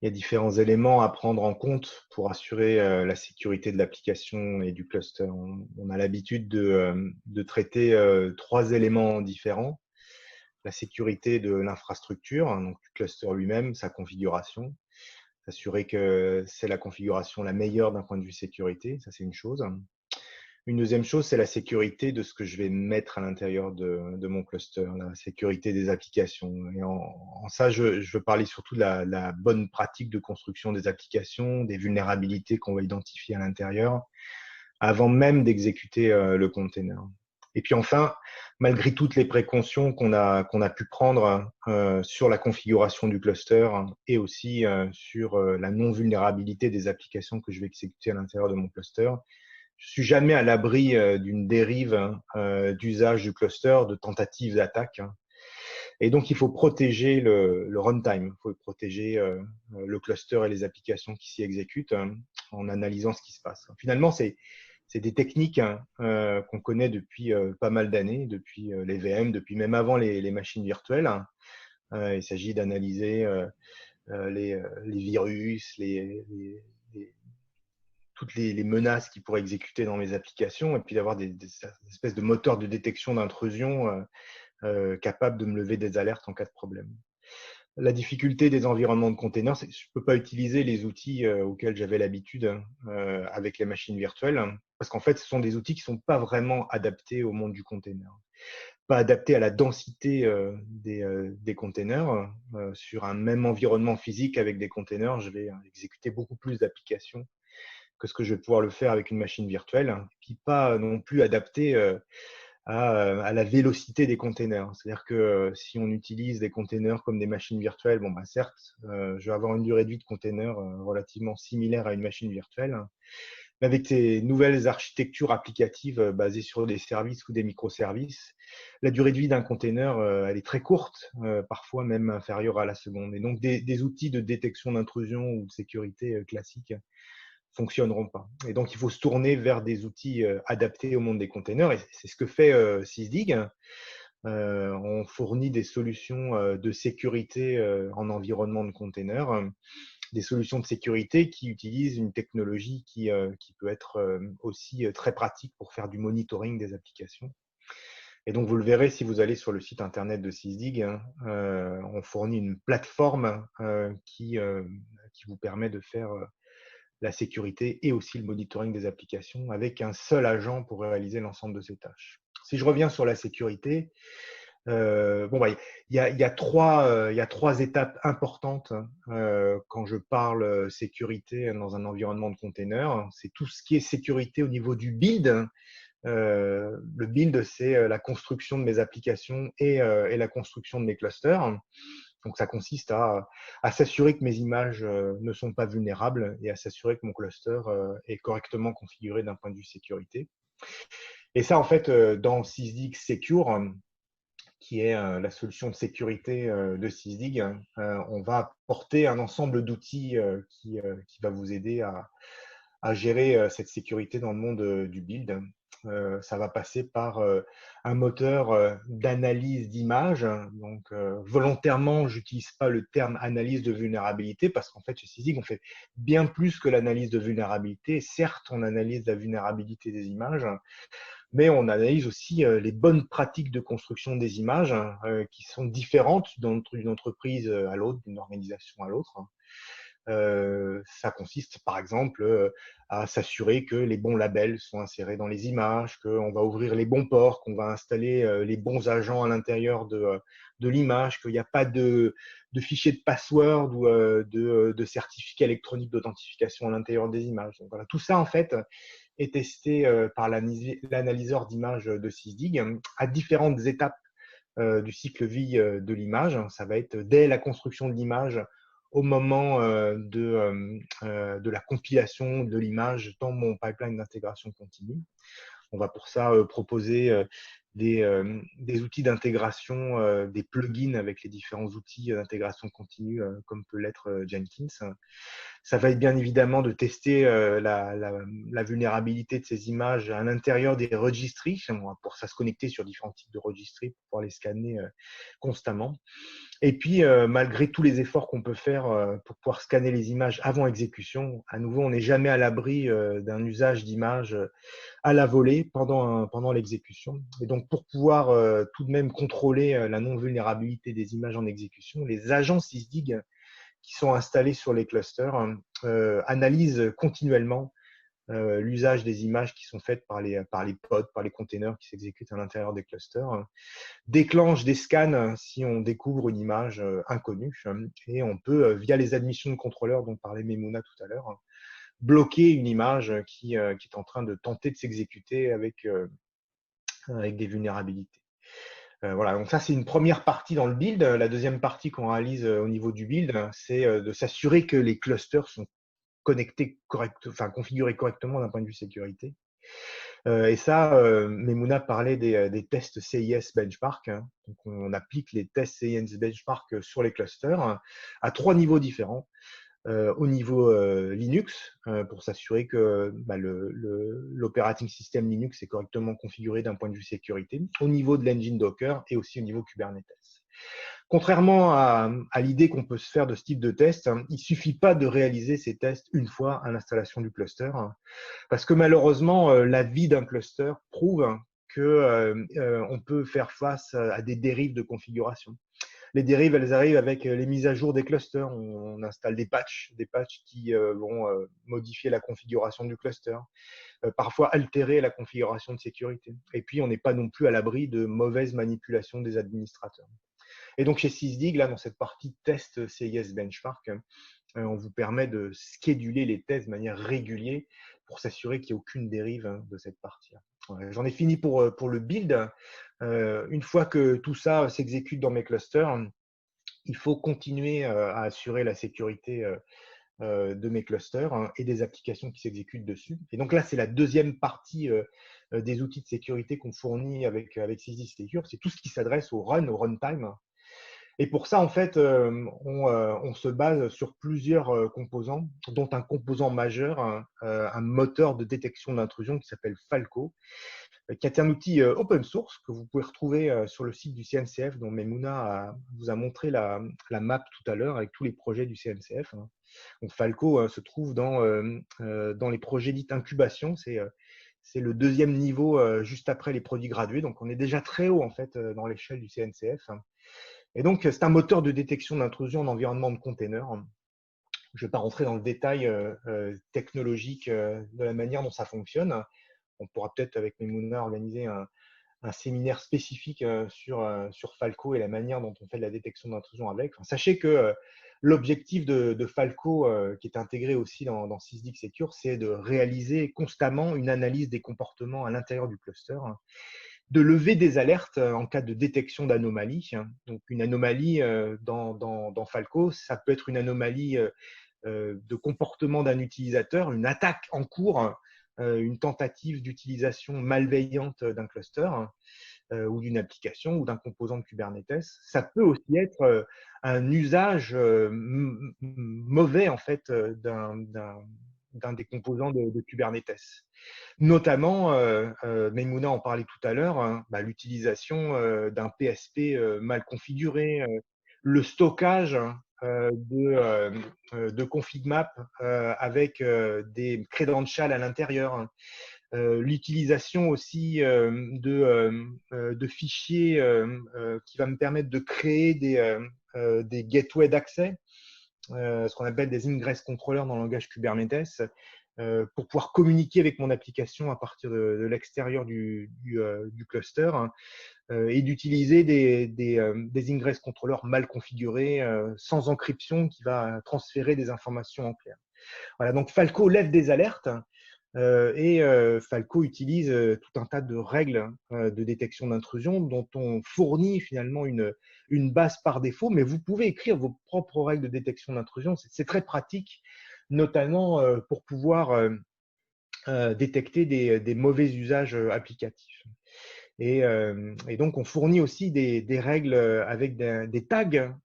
Il y a différents éléments à prendre en compte pour assurer la sécurité de l'application et du cluster. On a l'habitude de traiter trois éléments différents. La sécurité de l'infrastructure, hein, donc du cluster lui-même, sa configuration, s'assurer que c'est la configuration la meilleure d'un point de vue sécurité, ça c'est une chose. Une deuxième chose, c'est la sécurité de ce que je vais mettre à l'intérieur de mon cluster, la sécurité des applications. Et en ça, je veux parler surtout de la bonne pratique de construction des applications, des vulnérabilités qu'on va identifier à l'intérieur, avant même d'exécuter le container. Et puis enfin, malgré toutes les précautions qu'on a pu prendre sur la configuration du cluster et aussi sur la non-vulnérabilité des applications que je vais exécuter à l'intérieur de mon cluster, je suis jamais à l'abri d'une dérive d'usage du cluster, de tentatives d'attaque. Et donc, il faut protéger le runtime, il faut protéger le cluster et les applications qui s'y exécutent en analysant ce qui se passe. Finalement, c'est des techniques qu'on connaît depuis pas mal d'années, depuis les VM, depuis même avant les machines virtuelles. Il s'agit d'analyser les virus, toutes les menaces qui pourraient exécuter dans mes applications et puis d'avoir des espèces de moteurs de détection d'intrusion capables de me lever des alertes en cas de problème. La difficulté des environnements de containers, c'est que je ne peux pas utiliser les outils auxquels j'avais l'habitude avec les machines virtuelles, parce qu'en fait, ce sont des outils qui ne sont pas vraiment adaptés au monde du container. Pas adaptés à la densité des containers. Sur un même environnement physique avec des containers, je vais exécuter beaucoup plus d'applications que ce que je vais pouvoir le faire avec une machine virtuelle, puis pas non plus adapté à la vélocité des containers. C'est-à-dire que si on utilise des containers comme des machines virtuelles, bon, bah, certes, je vais avoir une durée de vie de container relativement similaire à une machine virtuelle, mais avec ces nouvelles architectures applicatives basées sur des services ou des microservices, la durée de vie d'un container, elle est très courte, parfois même inférieure à la seconde. Et donc, des outils de détection d'intrusion ou de sécurité classiques fonctionneront pas. Et donc, il faut se tourner vers des outils adaptés au monde des containers. Et c'est ce que fait Sysdig. On fournit des solutions de sécurité en environnement de containers, des solutions de sécurité qui utilisent une technologie qui peut être aussi très pratique pour faire du monitoring des applications. Et donc, vous le verrez si vous allez sur le site internet de Sysdig, on fournit une plateforme qui vous permet de faire la sécurité et aussi le monitoring des applications avec un seul agent pour réaliser l'ensemble de ces tâches. Si je reviens sur la sécurité, il y a trois étapes importantes quand je parle sécurité dans un environnement de container. C'est tout ce qui est sécurité au niveau du build. Le build, c'est la construction de mes applications et la construction de mes clusters. Donc, ça consiste à s'assurer que mes images ne sont pas vulnérables et à s'assurer que mon cluster est correctement configuré d'un point de vue sécurité. Et ça, en fait, dans Sysdig Secure, qui est la solution de sécurité de Sysdig, on va apporter un ensemble d'outils qui va vous aider à gérer cette sécurité dans le monde du build. Ça va passer par un moteur d'analyse d'images. Donc, volontairement, je n'utilise pas le terme analyse de vulnérabilité parce qu'en fait, chez Sysdig, on fait bien plus que l'analyse de vulnérabilité. Certes, on analyse la vulnérabilité des images, mais on analyse aussi les bonnes pratiques de construction des images qui sont différentes d'une entreprise à l'autre, d'une organisation à l'autre. Ça consiste par exemple à s'assurer que les bons labels sont insérés dans les images, qu'on va ouvrir les bons ports, qu'on va installer les bons agents à l'intérieur de l'image, qu'il n'y a pas de fichiers de password ou de certificats électroniques d'authentification à l'intérieur des images. Donc, voilà, tout ça en fait est testé par l'analyseur d'images de Sysdig à différentes étapes du cycle vie de l'image. Ça va être dès la construction de l'image au moment de la compilation de l'image dans mon pipeline d'intégration continue. On va pour ça proposer des outils d'intégration, des plugins avec les différents outils d'intégration continue, comme peut l'être Jenkins. Ça va être bien évidemment de tester la vulnérabilité de ces images à l'intérieur des registries. On va pour ça se connecter sur différents types de registries pour pouvoir les scanner constamment. Et puis, malgré tous les efforts qu'on peut faire pour pouvoir scanner les images avant exécution, à nouveau, on n'est jamais à l'abri d'un usage d'images à la volée pendant l'exécution. Et donc, pour pouvoir tout de même contrôler la non-vulnérabilité des images en exécution, les agents SysDig qui sont installés sur les clusters analysent continuellement l'usage des images qui sont faites par les pods, par les containers qui s'exécutent à l'intérieur des clusters, déclenche des scans si on découvre une image inconnue, et on peut, via les admissions de contrôleurs dont parlait Memouna tout à l'heure, bloquer une image qui est en train de tenter de s'exécuter avec des vulnérabilités. Voilà, donc ça c'est une première partie dans le build. La deuxième partie qu'on réalise au niveau du build, c'est de s'assurer que les clusters sont configurés correctement d'un point de vue sécurité. Et ça, Memouna parlait des tests CIS benchmark, hein. Donc, on applique les tests CIS benchmark sur les clusters à 3 niveaux différents. Au niveau Linux, pour s'assurer que l'operating system Linux est correctement configuré d'un point de vue sécurité, au niveau de l'engine Docker et aussi au niveau Kubernetes. Contrairement à l'idée qu'on peut se faire de ce type de test, il ne suffit pas de réaliser ces tests une fois à l'installation du cluster, parce que malheureusement, la vie d'un cluster prouve qu'on peut faire face à des dérives de configuration. Les dérives, elles arrivent avec les mises à jour des clusters. On installe des patchs qui vont modifier la configuration du cluster, parfois altérer la configuration de sécurité. Et puis, on n'est pas non plus à l'abri de mauvaises manipulations des administrateurs. Et donc, chez SysDig, là, dans cette partie test CIS benchmark, on vous permet de scheduler les tests de manière régulière pour s'assurer qu'il n'y ait aucune dérive de cette partie. J'en ai fini pour le build. Une fois que tout ça s'exécute dans mes clusters, il faut continuer à assurer la sécurité de mes clusters et des applications qui s'exécutent dessus. Et donc là, c'est la deuxième partie des outils de sécurité qu'on fournit avec SysDig Secure. C'est tout ce qui s'adresse au runtime. Et pour ça, en fait, on se base sur plusieurs composants, dont un composant majeur, un moteur de détection d'intrusion qui s'appelle Falco, qui est un outil open source que vous pouvez retrouver sur le site du CNCF, dont Memouna vous a montré la map tout à l'heure avec tous les projets du CNCF. Donc Falco se trouve dans les projets dits incubation. C'est le deuxième niveau juste après les produits gradués. Donc on est déjà très haut en fait dans l'échelle du CNCF. Et donc, c'est un moteur de détection d'intrusion en environnement de container. Je ne vais pas rentrer dans le détail technologique de la manière dont ça fonctionne. On pourra peut-être, avec Memouna, organiser un séminaire spécifique sur Falco et la manière dont on fait de la détection d'intrusion avec. Enfin, sachez que l'objectif de Falco, qui est intégré aussi dans SysDig Secure, c'est de réaliser constamment une analyse des comportements à l'intérieur du cluster, de lever des alertes en cas de détection d'anomalies. Donc, une anomalie dans Falco, ça peut être une anomalie de comportement d'un utilisateur, une attaque en cours, une tentative d'utilisation malveillante d'un cluster ou d'une application ou d'un composant de Kubernetes. Ça peut aussi être un usage mauvais en fait d'un des composants de Kubernetes. Notamment, Memouna en parlait tout à l'heure, hein, l'utilisation d'un PSP mal configuré, le stockage de config map avec des credentials à l'intérieur, l'utilisation aussi de fichiers qui va me permettre de créer des gateways d'accès, ce qu'on appelle des ingress controllers dans le langage Kubernetes, pour pouvoir communiquer avec mon application à partir de l'extérieur du cluster, et d'utiliser des ingress controllers mal configurés, sans encryption, qui va transférer des informations en clair. Voilà, donc Falco lève des alertes et Falco utilise tout un tas de règles de détection d'intrusion dont on fournit finalement une base par défaut, mais vous pouvez écrire vos propres règles de détection d'intrusion. C'est très pratique, notamment pour pouvoir détecter des mauvais usages applicatifs. Et donc, on fournit aussi des règles avec des tags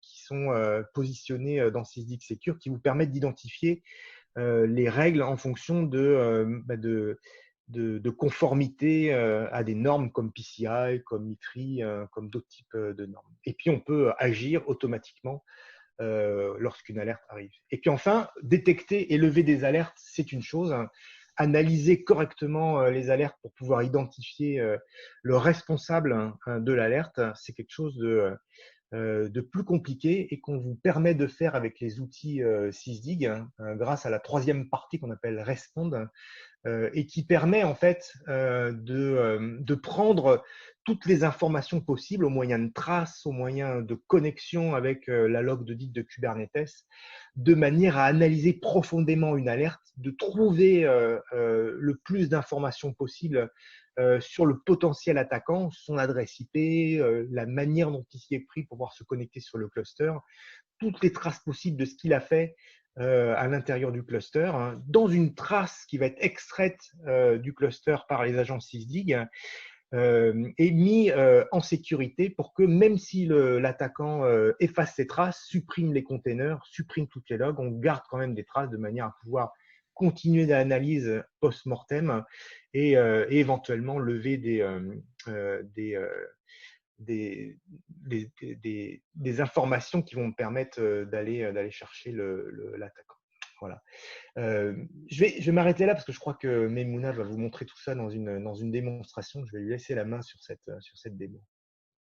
qui sont positionnés dans SysDig Secure qui vous permettent d'identifier les règles en fonction de conformité à des normes comme PCI, comme ITRI, comme d'autres types de normes. Et puis, on peut agir automatiquement lorsqu'une alerte arrive. Et puis enfin, détecter et lever des alertes, c'est une chose. Hein. Analyser correctement les alertes pour pouvoir identifier le responsable de l'alerte, c'est quelque chose de plus compliqué et qu'on vous permet de faire avec les outils SysDig grâce à la troisième partie qu'on appelle Respond et qui permet en fait de prendre toutes les informations possibles au moyen de traces, au moyen de connexion avec la log d'audit de Kubernetes, de manière à analyser profondément une alerte, de trouver le plus d'informations possibles sur le potentiel attaquant, son adresse IP, la manière dont il s'y est pris pour pouvoir se connecter sur le cluster, toutes les traces possibles de ce qu'il a fait à l'intérieur du cluster, hein, dans une trace qui va être extraite du cluster par les agents SysDig et mis en sécurité pour que même si l'attaquant efface ses traces, supprime les containers, supprime toutes les logs, on garde quand même des traces de manière à pouvoir continuer l'analyse post-mortem et éventuellement lever des informations qui vont me permettre d'aller chercher l'attaquant. Voilà. Je vais m'arrêter là parce que je crois que Memouna va vous montrer tout ça dans une démonstration. Je vais lui laisser la main sur cette démo.